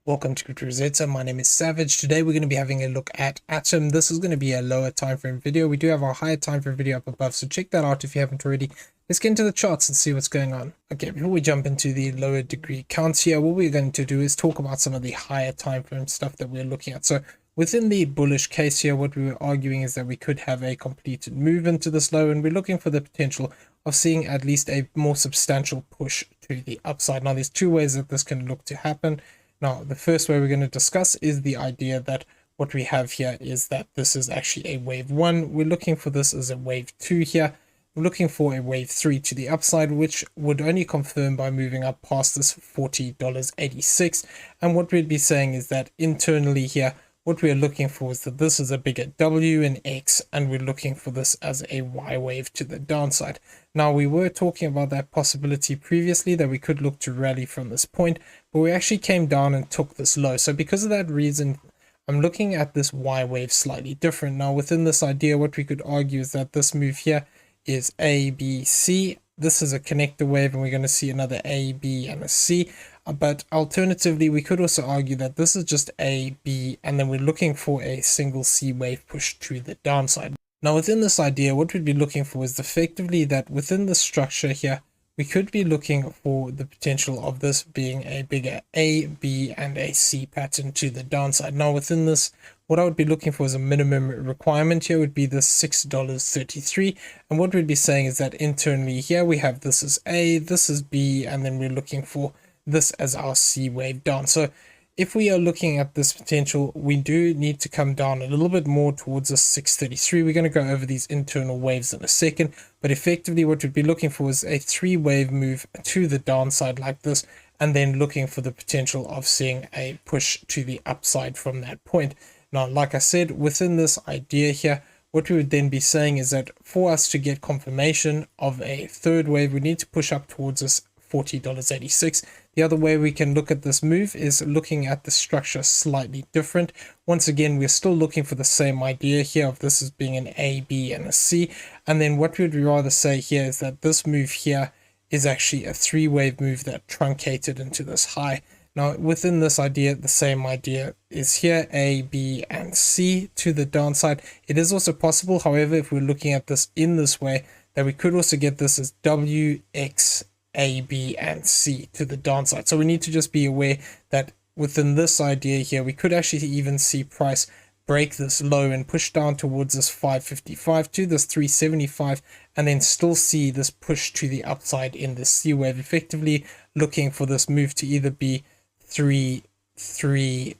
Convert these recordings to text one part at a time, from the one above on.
Welcome to Crypto Rosetta. My name is Savage. Today we're going to be having a look at Atom. This is going to be a lower time frame video. We do have our higher time frame video up above, so check that out if you haven't already. Let's get into the charts and see what's going on. Okay, before we jump into the lower degree counts here, what we're going to do is talk about some of the higher time frame stuff that we're looking at. So within the bullish case here, what we were arguing is that we could have a completed move into this low, and we're looking for the potential of seeing at least a more substantial push to the upside. Now, there's two ways that this can look to happen. Now, the first way we're going to discuss is the idea that what we have here is that this is actually a wave 1. We're looking for this as a wave 2 here. We're looking for a wave 3 to the upside, which would only confirm by moving up past this $40.86. And what we'd be saying is that internally here, what we're looking for is that this is a bigger W and X, and we're looking for this as a Y wave to the downside. Now, we were talking about that possibility previously that we could look to rally from this point, but we actually came down and took this low. So because of that reason, I'm looking at this Y wave slightly different. Now, within this idea, what we could argue is that this move here is A, B, C. This is a connector wave, and we're going to see another A, B, and a C. But alternatively, we could also argue that this is just A, B, and then we're looking for a single C wave push to the downside. Now, within this idea, what we'd be looking for is effectively that within the structure here, we could be looking for the potential of this being a bigger A, B, and a C pattern to the downside. Now, within this, what I would be looking for as a minimum requirement here would be this $6.33. And what we'd be saying is that internally here, we have this as A, this is B, and then we're looking for this as our C wave down. So if we are looking at this potential, we do need to come down a little bit more towards a 633. We're going to go over these internal waves in a second, but effectively what we'd be looking for is a 3-wave move to the downside like this, and then looking for the potential of seeing a push to the upside from that point. Now, like I said, within this idea here, what we would then be saying is that for us to get confirmation of a 3rd wave, we need to push up towards this $40.86. The other way we can look at this move is looking at the structure slightly different. Once again, we're still looking for the same idea here of this as being an A, B, and a C. And then what we'd rather say here is that this move here is actually a 3-wave move that truncated into this high. Now, within this idea, the same idea is here, A, B, and C to the downside. It is also possible, however, if we're looking at this in this way, that we could also get this as W, X, A, B, and C to the downside. So we need to just be aware that within this idea here, we could actually even see price break this low and push down towards this 555 to this 375, and then still see this push to the upside in the C wave, effectively looking for this move to either be 3, 3,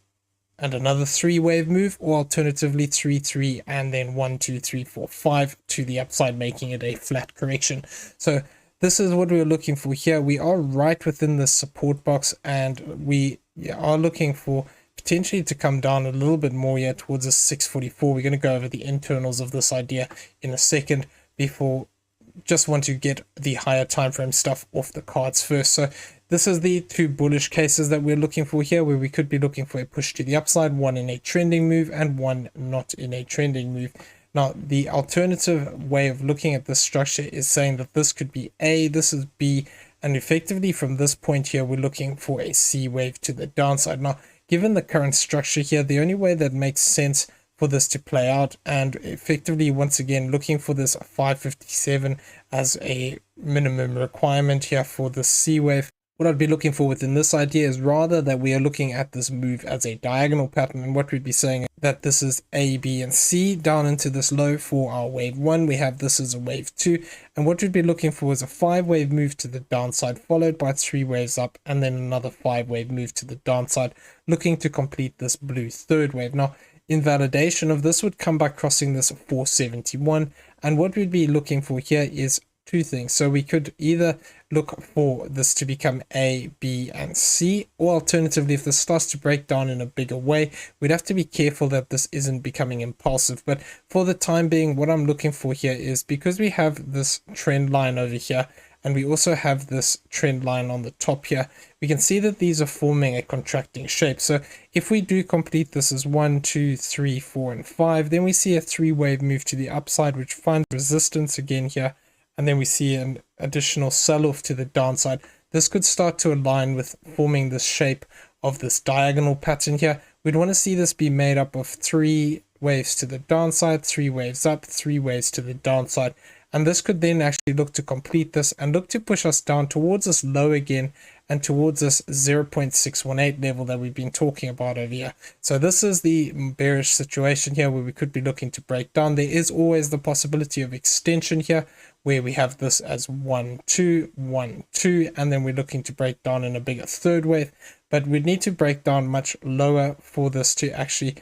and another 3-wave move, or alternatively 3, 3, and then 1, 2, 3, 4, 5 to the upside, making it a flat correction. So this is what we're looking for here. We are right within the support box, and we are looking for potentially to come down a little bit more here towards a 644. We're going to go over the internals of this idea in a second. Before, just want to get the higher time frame stuff off the cards first. So this is the 2 bullish cases that we're looking for here, where we could be looking for a push to the upside, one in a trending move and one not in a trending move. Now, the alternative way of looking at this structure is saying that this could be A, this is B, and effectively from this point here, we're looking for a C wave to the downside. Now, given the current structure here, the only way that makes sense for this to play out, and effectively, once again, looking for this 557 as a minimum requirement here for the C wave, what I'd be looking for within this idea is rather that we are looking at this move as a diagonal pattern, and what we'd be saying that this is A, B, and C down into this low for our wave 1. We have this as a wave 2, and what we'd be looking for is a 5-wave move to the downside, followed by 3 waves up, and then another 5-wave move to the downside, looking to complete this blue 3rd wave. Now, invalidation of this would come by crossing this 471, and what we'd be looking for here is 2 things. So we could either look for this to become A, B, and C, or alternatively, if this starts to break down in a bigger way, we'd have to be careful that this isn't becoming impulsive. But for the time being, what I'm looking for here is, because we have this trend line over here, and we also have this trend line on the top here, we can see that these are forming a contracting shape. So if we do complete this as 1, 2, 3, 4, and 5, then we see a 3-wave move to the upside, which finds resistance again here, and then we see an additional sell-off to the downside. This could start to align with forming this shape of this diagonal pattern here, we'd want to see this be made up of 3 waves to the downside, 3 waves up, 3 waves to the downside. And this could then actually look to complete this and look to push us down towards this low again and towards this 0.618 level that we've been talking about over here. So this is the bearish situation here where we could be looking to break down. There is always the possibility of extension here where we have this as 1 2 1 2, and then we're looking to break down in a bigger third wave, but we need to break down much lower for this to actually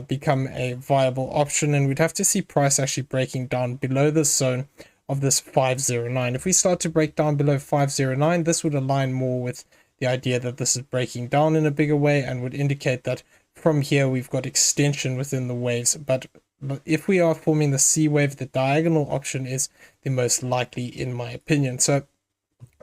become a viable option, and we'd have to see price actually breaking down below this zone of this 509. If we start to break down below 509, this would align more with the idea that this is breaking down in a bigger way and would indicate that from here we've got extension within the waves. But if we are forming the C wave, the diagonal option is the most likely in my opinion. So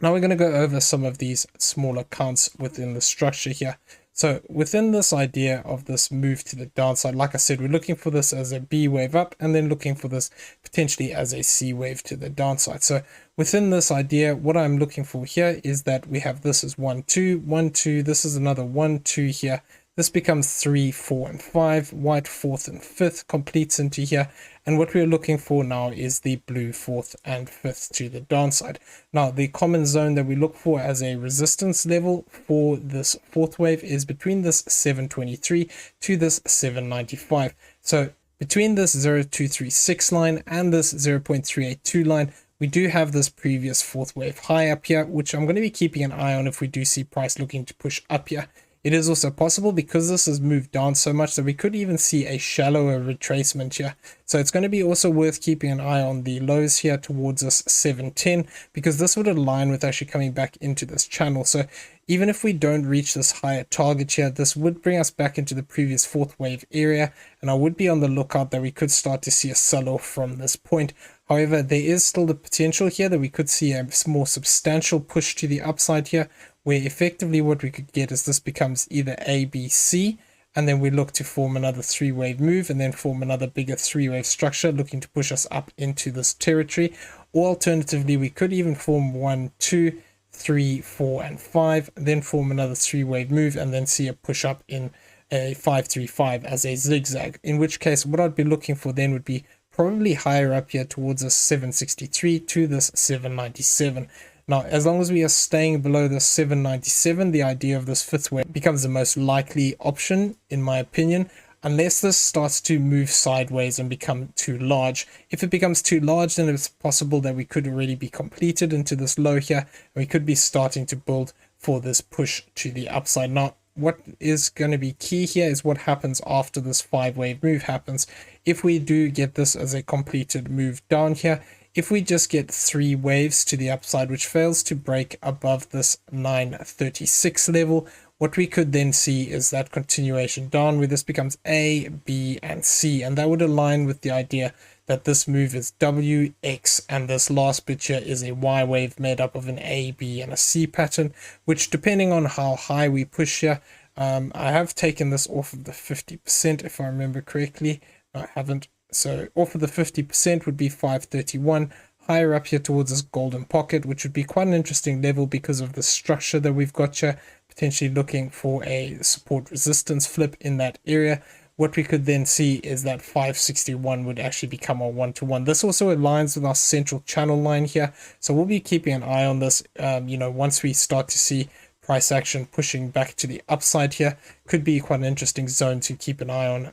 now we're going to go over some of these smaller counts within the structure here. So within this idea of this move to the downside, like I said, we're looking for this as a B wave up and then looking for this potentially as a C wave to the downside. So within this idea, what I'm looking for here is that we have this as 1 2 1 2, this is another 1 2 here. This becomes 3 4 and 5, white 4th and 5th completes into here, and what we're looking for now is the blue 4th and 5th to the downside. Now the common zone that we look for as a resistance level for this 4th wave is between this 723 to this 795. So between this 0236 line and this 0.382 line, we do have this previous 4th wave high up here, which I'm going to be keeping an eye on if we do see price looking to push up here. It is also possible, because this has moved down so much, that we could even see a shallower retracement here. So it's going to be also worth keeping an eye on the lows here towards this 710, because this would align with actually coming back into this channel. So even if we don't reach this higher target here, this would bring us back into the previous 4th wave area, and I would be on the lookout that we could start to see a sell-off from this point. However, there is still the potential here that we could see a more substantial push to the upside here, where effectively what we could get is this becomes either A, B, C, and then we look to form another 3-wave move and then form another bigger 3-wave structure looking to push us up into this territory. Or alternatively, we could even form 1 2 3 4 and 5, then form another 3-wave move and then see a push up in a 535 as a zigzag, in which case what I'd be looking for then would be probably higher up here towards this 763 to this 797. Now, as long as we are staying below the 797, the idea of this 5th wave becomes the most likely option, in my opinion, unless this starts to move sideways and become too large. If it becomes too large, then it's possible that we could already be completed into this low here, and we could be starting to build for this push to the upside. Now, what is going to be key here is what happens after this 5-wave move happens. If we do get this as a completed move down here, if we just get 3 waves to the upside, which fails to break above this 936 level, what we could then see is that continuation down where this becomes A, B, and C. And that would align with the idea that this move is W, X, and this last bit here is a Y wave made up of an A, B, and a C pattern, which depending on how high we push here, I have taken this off of the 50% if I remember correctly. No, I haven't. So off of the 50% would be 531, higher up here towards this golden pocket, which would be quite an interesting level because of the structure that we've got here, potentially looking for a support resistance flip in that area. What we could then see is that 561 would actually become a 1-to-1. This also aligns with our central channel line here, so we'll be keeping an eye on this. Once we start to see price action pushing back to the upside here, could be quite an interesting zone to keep an eye on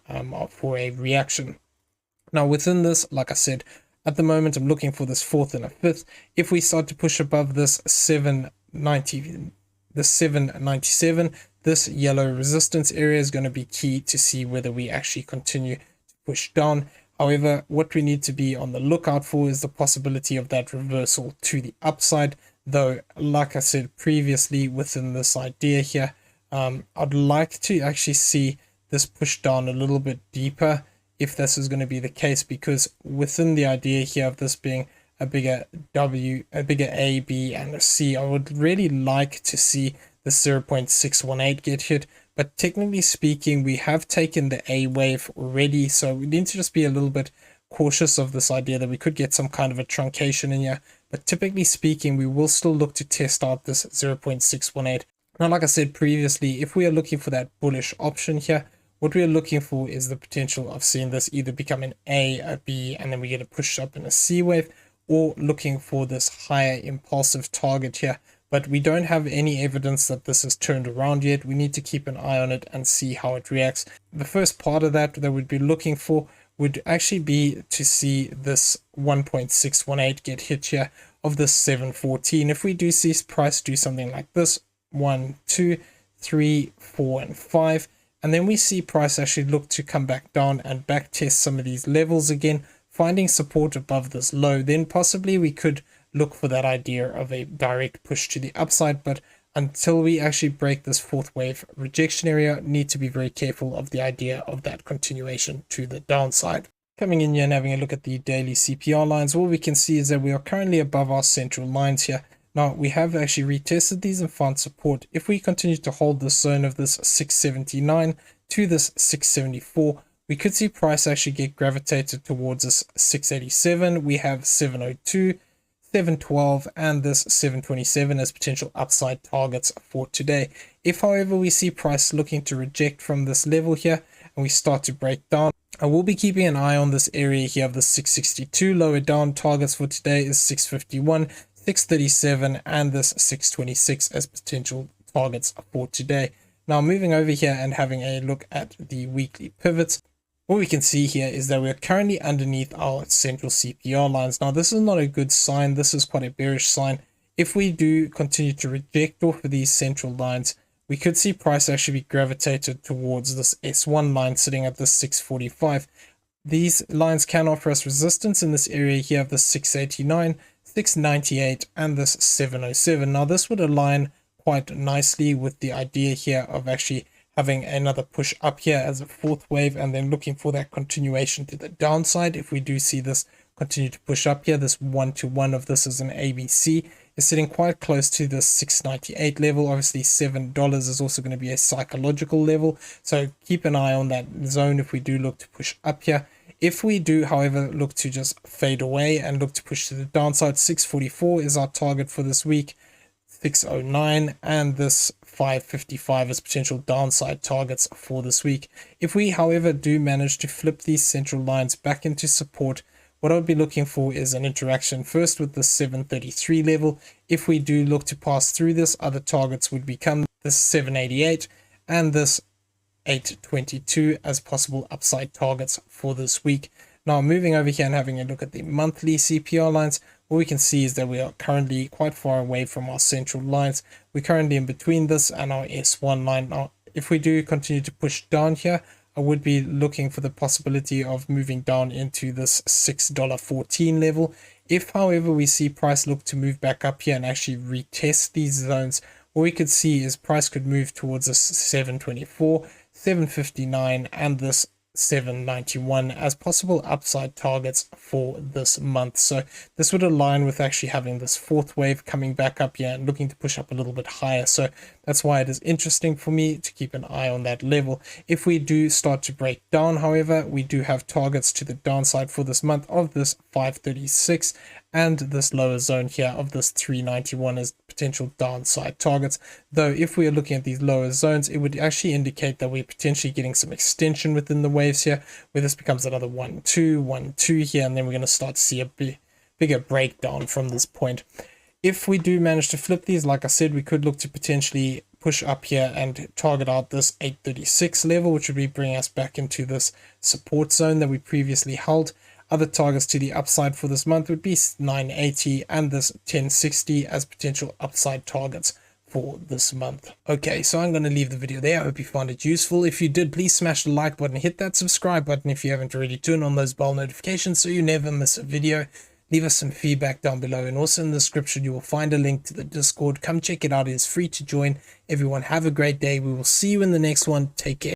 for a reaction. Now within this, like I said, at the moment I'm looking for this 4th and a 5th. If we start to push above this 797, this yellow resistance area is going to be key to see whether we actually continue to push down. However, what we need to be on the lookout for is the possibility of that reversal to the upside. Though, like I said previously within this idea here, I'd like to actually see this push down a little bit deeper if this is going to be the case, because within the idea here of this being a bigger W, a bigger A, B, and a C, I would really like to see the 0.618 get hit. But technically speaking, we have taken the A wave already, so we need to just be a little bit cautious of this idea that we could get some kind of a truncation in here. But typically speaking, we will still look to test out this 0.618 Now, like I said previously, if we are looking for that bullish option here, what we are looking for is the potential of seeing this either become an A, a B, and then we get a push up in a C wave, or looking for this higher impulsive target here. But we don't have any evidence that this has turned around yet. We need to keep an eye on it and see how it reacts. The first part of that we'd be looking for would actually be to see this 1.618 get hit here of this 714. If we do see price do something like this, 1, 2, 3, 4, and 5, and then we see price actually look to come back down and back test some of these levels again, finding support above this low, then possibly we could look for that idea of a direct push to the upside. But until we actually break this fourth wave rejection area, need to be very careful of the idea of that continuation to the downside. Coming in here and having a look at the daily CPR lines, what we can see is that we are currently above our central lines here. Now, we have actually retested these and found support. If we continue to hold this zone of this 679 to this 674, we could see price actually get gravitated towards this 687. We have 702, 712, and this 727 as potential upside targets for today. If, however, we see price looking to reject from this level here and we start to break down, I will be keeping an eye on this area here of the 662. Lower down targets for today is 651, 637, and this 626 as potential targets for today. Now, moving over here and having a look at the weekly pivots, what we can see here is that we're currently underneath our central CPR lines. Now, this is not a good sign. This is quite a bearish sign. If we do continue to reject off of these central lines, we could see price actually be gravitated towards this S1 line sitting at the 645. These lines can offer us resistance in this area here of the 689, 698, and this 707. Now, this would align quite nicely with the idea here of actually having another push up here as a fourth wave and then looking for that continuation to the downside. If we do see this continue to push up here, this 1-to-1 of this is an ABC is sitting quite close to the 698 level. Obviously $7 is also going to be a psychological level, so keep an eye on that zone if we do look to push up here. If we do, however, look to just fade away and look to push to the downside, 644 is our target for this week, 609, and this 555 as potential downside targets for this week. If we, however, do manage to flip these central lines back into support, what I would be looking for is an interaction first with the 733 level. If we do look to pass through this, other targets would become this 788 and this 822 as possible upside targets for this week. Now, moving over here and having a look at the monthly CPR lines, what we can see is that we are currently quite far away from our central lines. We're currently in between this and our S1 line. Now, if we do continue to push down here, I would be looking for the possibility of moving down into this $6.14 level. If, however, we see price look to move back up here and actually retest these zones, what we could see is price could move towards this 724, 759, and this 791 as possible upside targets for this month. So this would align with actually having this fourth wave coming back up here and looking to push up a little bit higher. So that's why it is interesting for me to keep an eye on that level. If we do start to break down, however, we do have targets to the downside for this month of this 536 and this lower zone here of this 391 as potential downside targets. Though if we are looking at these lower zones, it would actually indicate that we're potentially getting some extension within the waves here, where this becomes another 1-2, 1-2 here, and then we're going to start to see a bigger breakdown from this point. If we do manage to flip these, like I said, we could look to potentially push up here and target out this 836 level, which would be bringing us back into this support zone that we previously held. Other targets to the upside for this month would be 980 and this 1060 as potential upside targets for this month. Okay, so I'm going to leave the video there. I hope you found it useful. If you did, please smash the like button, hit that subscribe button if you haven't already, turn on those bell notifications so you never miss a video. Leave us some feedback down below, and also in the description you will find a link to the Discord. Come check it out. It is free to join. Everyone have a great day. We will see you in the next one. Take care.